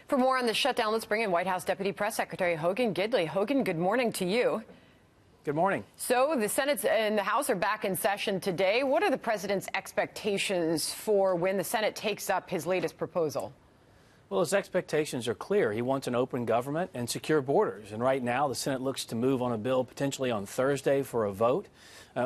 For more on the shutdown, let's bring in White House Deputy Press Secretary Hogan Gidley. Hogan, good morning to you. Good morning. So the Senate and the House are back in session today. What are the president's expectations for when the Senate takes up his latest proposal? Well, his expectations are clear. He wants an open government and secure borders. And right now, the Senate looks to move on a bill potentially on Thursday for a vote.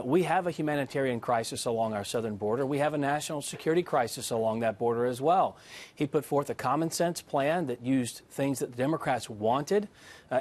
We have a humanitarian crisis along our southern border. We have a national security crisis along that border as well. He put forth a common sense plan that used things that the Democrats wanted,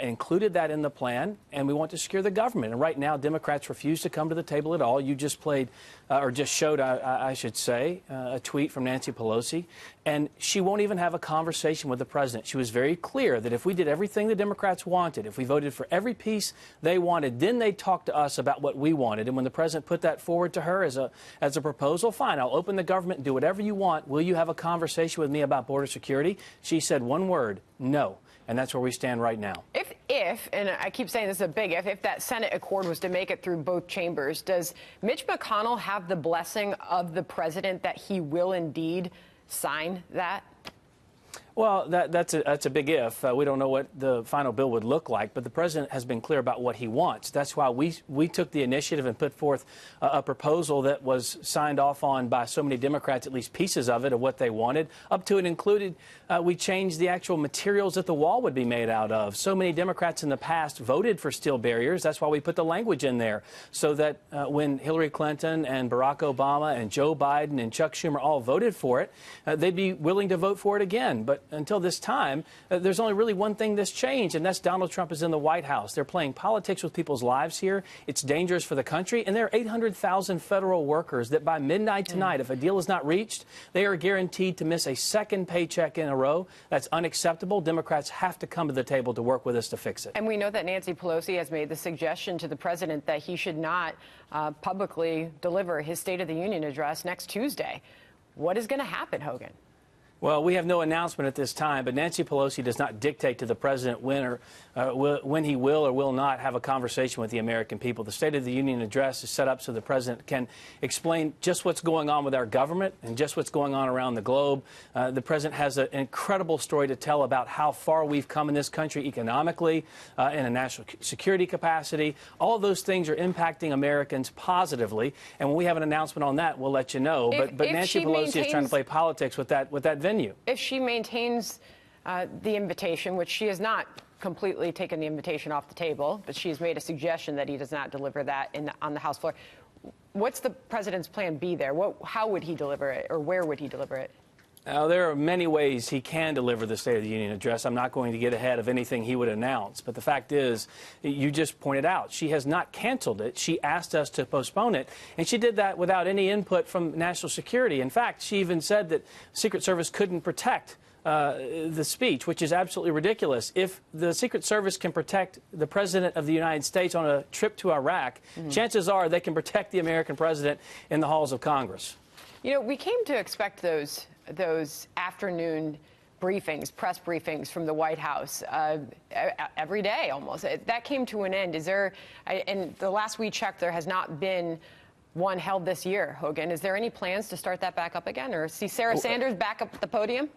included that in the plan, and we want to secure the government. And right now, Democrats refuse to come to the table at all. You just played, or just showed, I should say, a tweet from Nancy Pelosi, and she won't even have a conversation with the president. She was very clear that if we did everything the Democrats wanted, if we voted for every piece they wanted, then they'd talk to us about what we wanted. And when the president put that forward to her as a proposal, fine, I'll open the government and do whatever you want. Will you have a conversation with me about border security? She said one word, no. And that's where we stand right now. If, and I keep saying this is a big if that Senate accord was to make it through both chambers, does Mitch McConnell have the blessing of the president that he will indeed sign that? Well, that's a big if. We don't know what the final bill would look like, but the president has been clear about what he wants. That's why we took the initiative and put forth a proposal that was signed off on by so many Democrats, at least pieces of it, of what they wanted. Up to and included, we changed the actual materials that the wall would be made out of. So many Democrats in the past voted for steel barriers. That's why we put the language in there, so that when Hillary Clinton and Barack Obama and Joe Biden and Chuck Schumer all voted for it, they'd be willing to vote for it again. But until this time, there's only really one thing that's changed, and that's Donald Trump is in the White House. They're playing politics with people's lives here. It's dangerous for the country, and there are 800,000 federal workers that by midnight tonight, if a deal is not reached, they are guaranteed to miss a second paycheck in a row. That's unacceptable. Democrats have to come to the table to work with us to fix it. And we know that Nancy Pelosi has made the suggestion to the president that he should not publicly deliver his State of the Union address next Tuesday. What is going to happen, Hogan? Well, we have no announcement at this time, but Nancy Pelosi does not dictate to the president when he will or will not have a conversation with the American people. The State of the Union address is set up so the president can explain just what's going on with our government and just what's going on around the globe. The president has an incredible story to tell about how far we've come in this country economically, in a national security capacity. All of those things are impacting Americans positively, and when we have an announcement on that, we'll let you know. But Nancy Pelosi is trying to play politics with that venue. If she maintains the invitation, which she has not completely taken the invitation off the table, but she has made a suggestion that he does not deliver that on the House floor, what's the president's plan B there? How would he deliver it, or where would he deliver it? There are many ways he can deliver the State of the Union address. I'm not going to get ahead of anything he would announce. But the fact is, you just pointed out, she has not canceled it. She asked us to postpone it, and she did that without any input from national security. In fact, she even said that Secret Service couldn't protect the speech, which is absolutely ridiculous. If the Secret Service can protect the President of the United States on a trip to Iraq, chances are they can protect the American president in the halls of Congress. You know, we came to expect those afternoon briefings, press briefings from the White House every day almost. That came to an end. And the last we checked, there has not been one held this year, Hogan. Is there any plans to start that back up again, or see Sarah Sanders back up at the podium?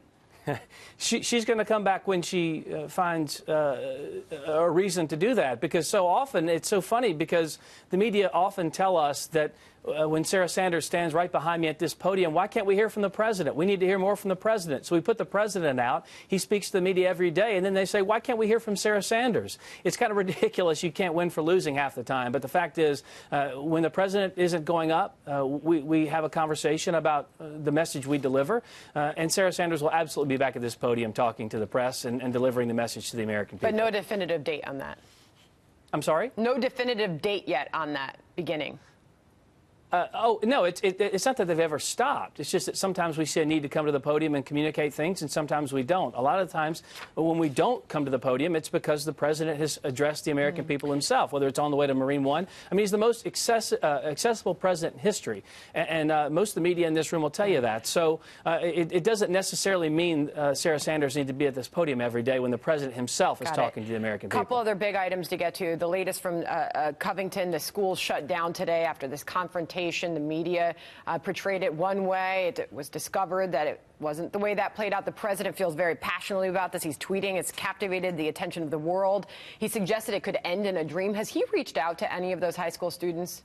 She's going to come back when she finds a reason to do that, because so often, it's so funny because the media often tell us that when Sarah Sanders stands right behind me at this podium, why can't we hear from the president? We need to hear more from the president. So we put the president out. He speaks to the media every day, and then they say, why can't we hear from Sarah Sanders? It's kind of ridiculous. You can't win for losing half the time. But the fact is, when the president isn't going up, we have a conversation about the message we deliver, and Sarah Sanders will absolutely be back at this podium talking to the press and delivering the message to the American people. But no definitive date on that? I'm sorry? No definitive date yet on that beginning? No, it's not that they've ever stopped. It's just that sometimes we see a need to come to the podium and communicate things, and sometimes we don't. A lot of times when we don't come to the podium, it's because the president has addressed the American people himself, whether it's on the way to Marine One. I mean, he's the most accessible president in history, and most of the media in this room will tell you that. So it doesn't necessarily mean Sarah Sanders needs to be at this podium every day when the president himself is talking to the American people. A couple other big items to get to. The latest from Covington, the schools shut down today after this confrontation confrontation. The media portrayed it one way. It was discovered that it wasn't the way that played out. The president feels very passionately about this. He's tweeting. It's captivated the attention of the world. He suggested it could end in a dream. Has he reached out to any of those high school students?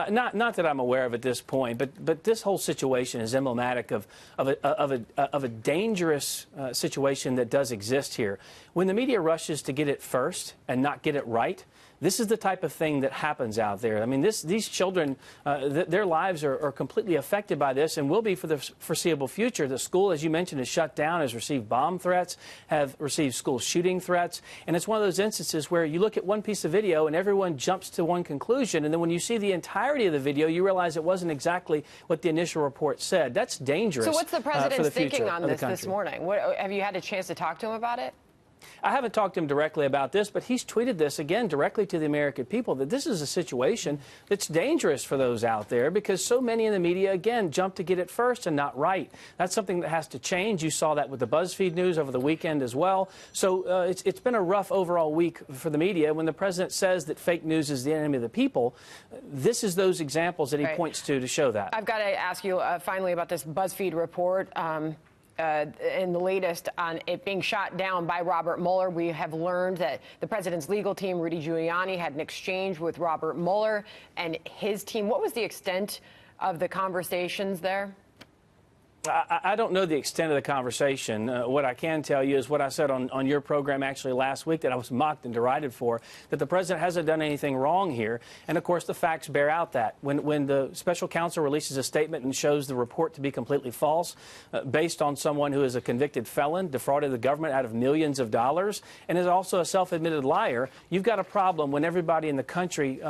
Not that I'm aware of at this point, but this whole situation is emblematic of a dangerous situation that does exist here. When the media rushes to get it first and not get it right, this is the type of thing that happens out there. I mean, these children, their lives are completely affected by this and will be for the foreseeable future. The school, as you mentioned, is shut down, has received bomb threats, have received school shooting threats. And it's one of those instances where you look at one piece of video and everyone jumps to one conclusion. And then when you see the entirety of the video, you realize it wasn't exactly what the initial report said. That's dangerous. So what's the president's thinking on this morning? Have you had a chance to talk to him about it? I haven't talked to him directly about this, but he's tweeted this again directly to the American people, that this is a situation that's dangerous for those out there because so many in the media, again, jump to get it first and not right. That's something that has to change. You saw that with the BuzzFeed news over the weekend as well. So it's been a rough overall week for the media. When the president says that fake news is the enemy of the people, this is those examples that he points to show that. I've got to ask you finally about this BuzzFeed report. In the latest on it being shot down by Robert Mueller, we have learned that the president's legal team, Rudy Giuliani, had an exchange with Robert Mueller and his team. What was the extent of the conversations there? I don't know the extent of the conversation. What I can tell you is what I said on your program actually last week that I was mocked and derided for, that the president hasn't done anything wrong here. And, of course, the facts bear out that. When the special counsel releases a statement and shows the report to be completely false, based on someone who is a convicted felon, defrauded the government out of millions of dollars, and is also a self-admitted liar, you've got a problem when everybody in the country,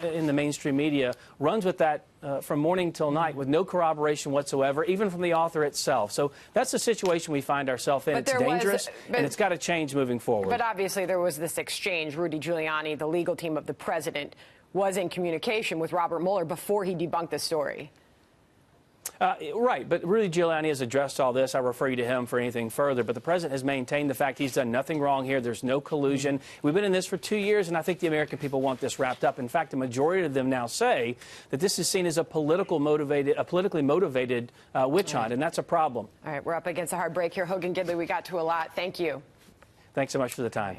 in the mainstream media, runs with that from morning till night with no corroboration whatsoever, even from the author itself. So that's the situation we find ourselves in. It's dangerous, and it's got to change moving forward. But obviously there was this exchange. Rudy Giuliani, the legal team of the president, was in communication with Robert Mueller before he debunked the story. Right, but Rudy Giuliani has addressed all this. I refer you to him for anything further. But the president has maintained the fact he's done nothing wrong here. There's no collusion. We've been in this for 2 years, and I think the American people want this wrapped up. In fact, the majority of them now say that this is seen as a politically motivated witch hunt, and that's a problem. All right, we're up against a hard break here. Hogan Gidley, we got to a lot. Thank you. Thanks so much for the time.